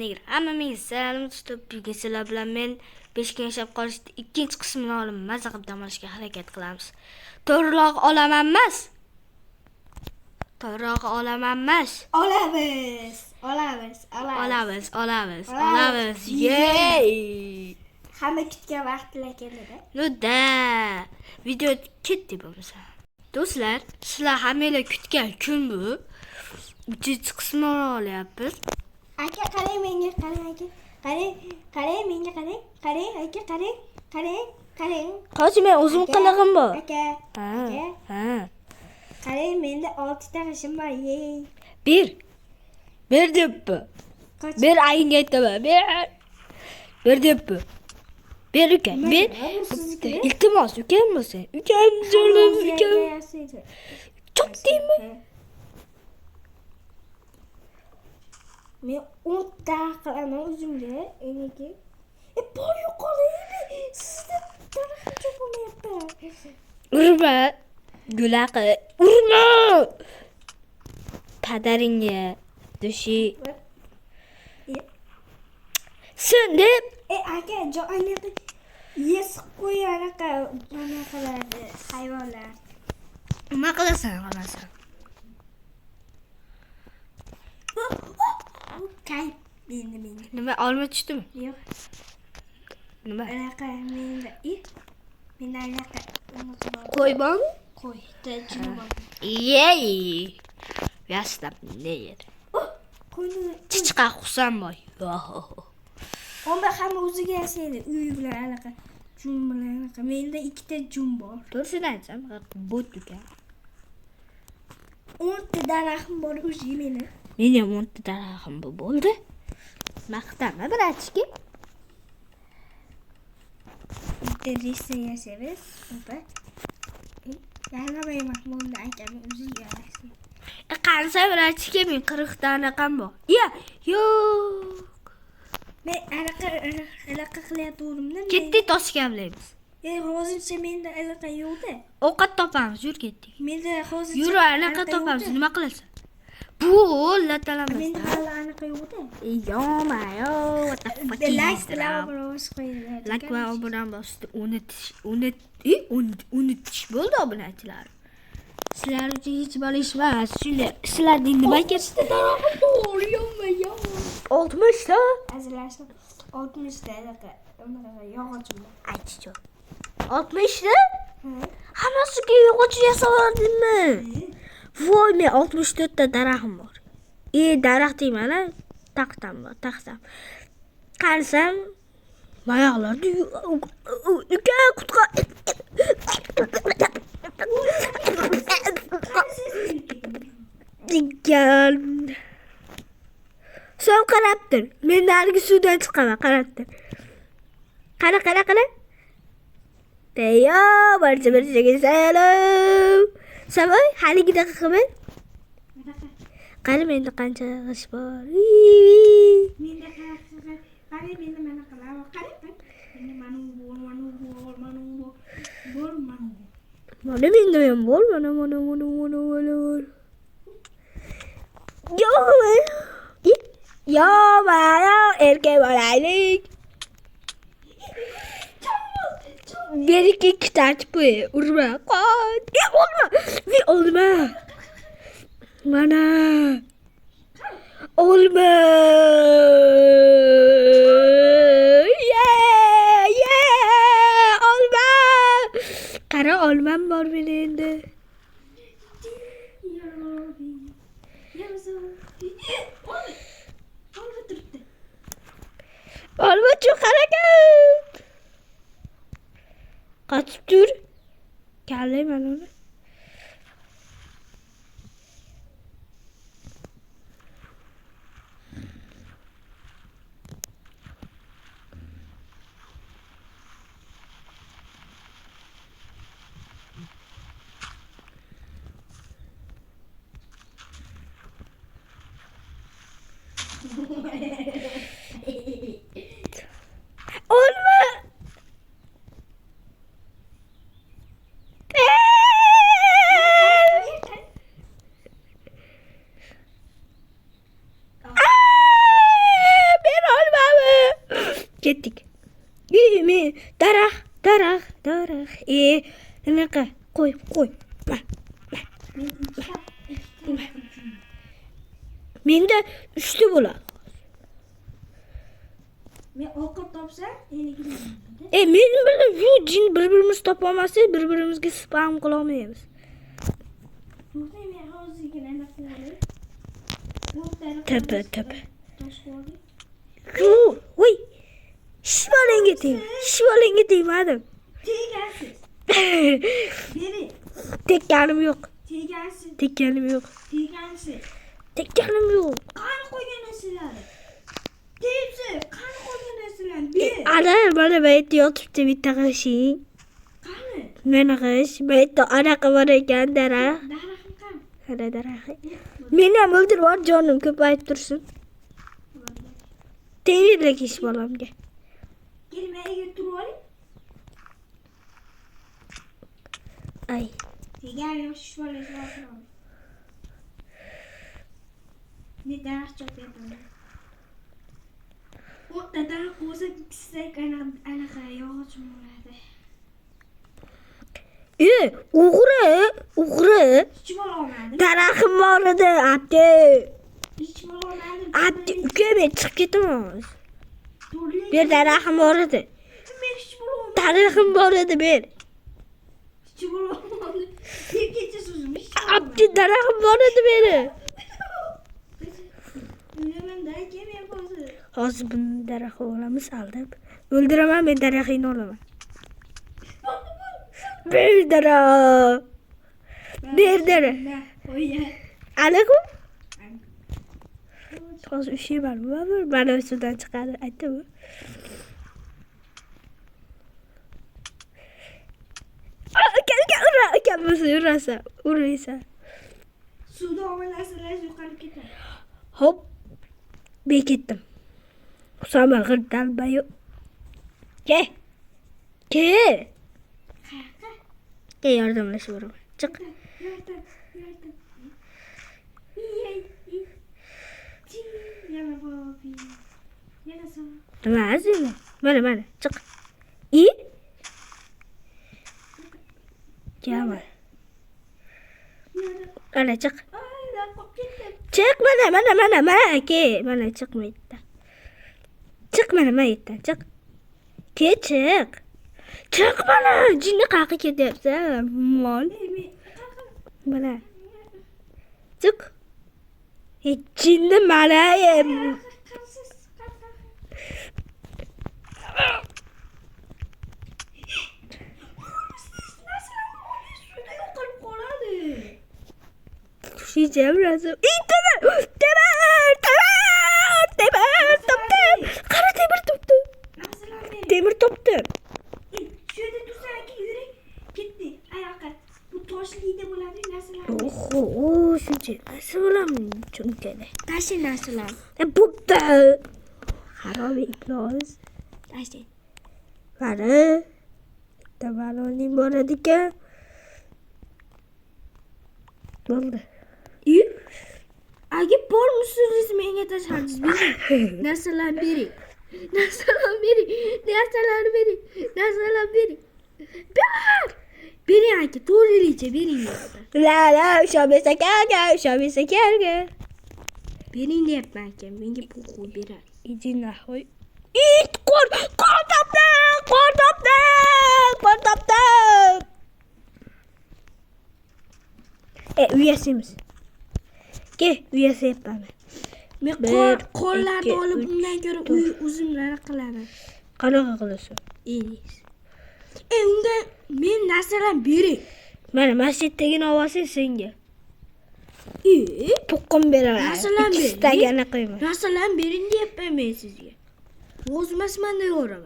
Nega? Hammamizga salom tutib, bugun sizlar bilan men 5 kun yashab qolishni ikkinchi qismini olib maza qilib dam olishga harakat qilamiz. To'g'riroq olaman emas. To'g'riroq olaman emas. Olamiz. Yey! Hamma kutgan vaqtlar keldi-da. No-da. Video ketdi bo'lmasa. Do'stlar, sizlar hammalar kutgan kun bu. 3-chi qismini olyapmiz. Aka, qarang menga, qarang aka. Qarang menga, qarang aka, qarang. Qo'sh men o'zim qilig'im bor. Aka. Ha. Qarang, menda 6 ta g'ishim bor. Yey. Bir debbi. Bir ayinga aytaman. Bir debbi. Bir uka. Bir. Iltimos ukam bo'lsa. Ukam jo'lim ukam. Çok değil mi? Men 10 ta qilaman o'zimga. Eniki. Boy yo'qolaydi. Sizda taraxim cho'qmayapti. Urma. Gulaqi. Urma. Padaringga dushi. Sen deb. Aka, jo'anaqa yes qo'y anaqa qiladi hayvonlar. Nima qilasan? Kayf menga. Nima olma tushdimi? Yo'q. Nima? Anaqa menga. Menda anaqa Qo'y bormi? qo'y. Tajriba. Yey. Yastab ne yer? Qo'yni Chichiqa xursam bor. Onda hamma o'ziga yasaydi. Uy bilan anaqa jum bilan anaqa. Menda 2 ta jum bor. To'g'risini aytsam, bot uka. 10 ta daraxtim bor o'zi meni. Meni 10 ta daraxtim bo'ldi. Maqtama bratchki. Interesa yasaymiz. Opa. Yana men Mahmudni aytaman o'ziga yasaydi. Qancha bratchki men 40 ta anaqam bor. Yo'q. Men anaqa qilyaptimda. Ketdik toshkamlaymiz. Hozircha menda anaqa yo'q-da. Ovqat topamiz, yur ketdik. Menda hozircha Yur anaqa topamiz, nima qilasan? Bu latalamas. menda hali anaqa yo'q-da. Yo, what the fuck is Like this? bilan obro's qo'yinglar. Like va obuna bosdi. Unutish bo'ldi obunachilar. Sizlar uchun hech bo'lish emas. Shunday sizlarning nima ketdi? Daraxtim bor, yonma. 60 ta. Azilashib 60 ta anaqa yog'ochim bor. Aytchi. 60 ta? Hammasiga yog'och yasavordingmi? Voy, men 64 ta daraxtim bor. Daraxt deyman-a, taqtam bor, taqtam. Qarasam, mayoqlarda uka qutqa. Digan. Sen qarab tur. Men narigi suvdan chiqaman, qarab tur. Qara. Deyo, barcha salom. Savoy, haligida qilib. Qara menda qancha g'ish bor. Menda qara menda mana qilaman. Qara. Menda manu bor. Mana menda ham bor, mana. Yo, erkek bolaylik. Beriki kitach bu. Urma. Olma. Mana. Olma. Olma. Qara olmam bor meni endi. Olma çok harakat. Kaçıp dur. Geldim ben onu. Olma. ketdik. Men daraxt. Anaqa qo'y. Menda 3 ta bo'ladi. Men ovqat topsam, endi Men bilan shu jin bir-birimizni topolmasak, bir-birimizga spam qila olmaymiz. to'xtang, men hozirgina anaqa qilib Tepa. tosh qo'ydik. Voy. Shivalaga tegmadim. Tegasiz. Bering. Tekkanim yo'q. Tegasiz. Tekkanim yo'q. Tegasiz. Tekkanim yo'q. Qani qo'ygan narsalar? Tegsiz. Qani qo'ygan narsalar? Ber. Ana mana bu yerda yotibdi bitta g'ishing. Qani? Mana g'ish. Bu yerda anaqa bor ekan daraxt. Daraxtni qani? Ana daraxt. Meni ham o'ldirib yubor, jonim ko'payib tursin. Tegirlik ish bolamga. Keling, men yerga turib oling. Ay. Tegar yosh bola. Ne daraxt chopyapman. O daraxt o'zi kisak anaqa yog'och bo'ladi. O'g'ri. Hech bo'lolmadim. Daraxtim bor edi, ati. Hech bo'lolmadim. Ati, uka men chiqib ketaman. Turli. Ber daraxtim bor edi. Men hech bo'lolmadim. Daraxtim bor edi, ber. Hech bo'lolmadim. Kecha so'zim hech. Ati, daraxtim bor edi meni. Bilaman-da, keling hozir. Hozir buni daraxt olamiz, aldab. O'ldiraman, men daraxtingni olaman. Ber daraxt. Ber daraxt. Qo'ya. Anaku? Hozir ushlayman. Mana sudan chiqadi, aytdimi? Aka, uraysan. Suvda olgan narsalar yo'qolib ketadi. Hop. Beketdim. Husamal g'irdan bayo. Ke. Qayerqa? Ke yordamlashaveraman. Chiq. Yardım. Yana bobi. Yana sağ. Nima azimi? Mana, chiq. Kelma. Ana chiq. Ay, ben koptum. Chiq mana, ke. Mana chiqmaydi. Chiq mana maytdan, chiq. Ke chiq. Chiq mana, jinni qayerga ketyapsan? Mol. Mana. Chiq. Jinni mana. Şişeceğim lazım. Demir toptum. Kara demir toptum. Demir toptum. Şöyle dursana ki yürek gitti. Ayağa. Bu toşluydu bulandı nasıl? Oho, şunca nasıl olam? Çünkü ne? Taşı nasıl? Bupta. Harabe iploz. Taşı. Mana. Tabaloni bor ekan. Bo'ldi. Agi bor musunuz menga tashladingiz? Bering. Narsalar bering. Bering aka, to'g'rilicha bering. La, ushamaysa kelga. Bering deyapman aka, menga pul qo'yib beradi. Idi nahoy. Qor topdim. Uyasimiz. Ke, uyasi yapaman. Men qorlarni olib undan ko'ra o'zimlar qilaman. Qanaqa qilasan? Unda men narsalarni bering. Mana masjiddagi ovozi senga. To'qqin beraman. Narsalarni bering. Istagani qo'yma. Narsalarni bering deyapman men sizga. O'zmasman deyaveram.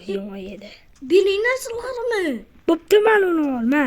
Yomon edi. Bering narsalarni. Bo'pti, mana uni olma.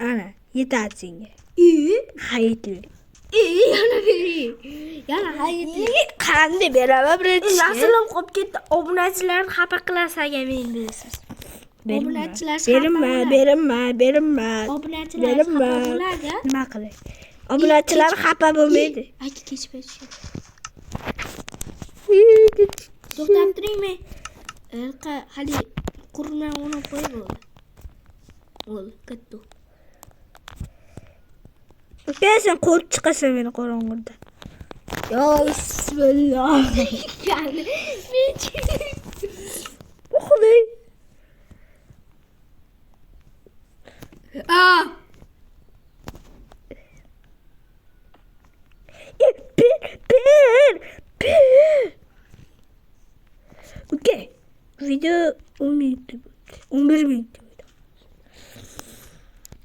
Ana, yetadi senga. Hayitli. Yana bering. Yana hayitli. Qanday beraman birinchi? Narsalar qolib ketdi. Obunachilarni xafa qilasiz agar men bilasiz. Obunachilar Berimma. Obunachilar xafa bo'ladi. Nima qilay? Obunachilar xafa bo'lmaydi. Aka kechib aytishadi. To'xtab turingmi? Hali qurma uni qo'yib bo'ldi. Bo'ldi, ketdi. Uka sen qo'rqib chiqasan meni qorong'uda. Yo bismillah. Uxlay. Bir. Okey. Video 10 minut. 11 minut.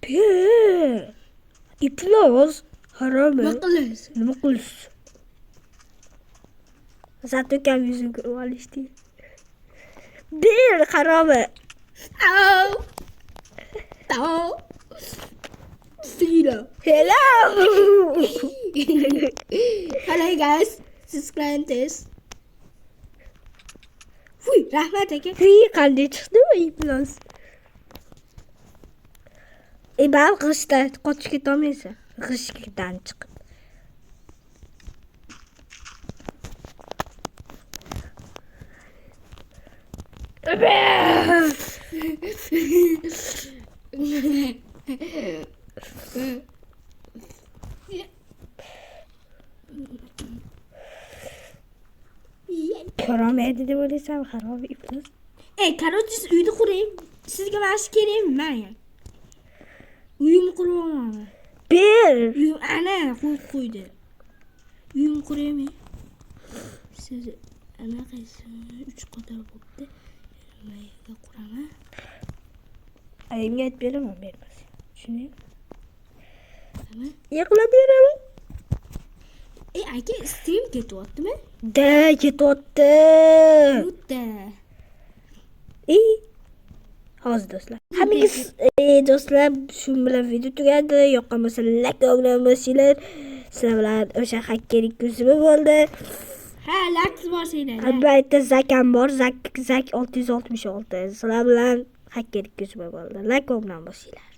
Bir. İploz. Haram. Nima qilasiz? Nima qilasiz? Zato kam yuzini ko'rib olishdi. Bir haromi. Tao. Hello. Hello guys. Subscribe this. Fuy, rahmat aka. Qanday chiqdi bu İploz? Ben g'ishda qochib ketolmaysan. G'ishdan chiqib. Ko'rmaydi deb o'ylasam, xarob İploz. Korotchi siz uyni quring. Sizga mana shu kerakmi? Mana. Uyimni qurib olmaman. Bir. Uyim ana qo'ydi. Uyimni quraymi? Siz ana qaysi 3 qator bo'pti. Nimaga quraman? Ayimga aytib beraman, bermas. Tushunaymi? Nima? Yig'lab beraman. Aka stream ketyaptimi? Da, ketyapti. O'tda. Hozir do'stlar. Hammangiz do'stlar shu bilan video tugadi. Yoqqan bo'lsa like o'ynamanglar. Sizlar bilan o'sha hakkerik kuzubi bo'ldi. Ha, like bosinglar. Albatta zakam bor. Zak 666. Sizlar bilan hakkerik kuzubi bo'ldi. Like o'ynamanglar.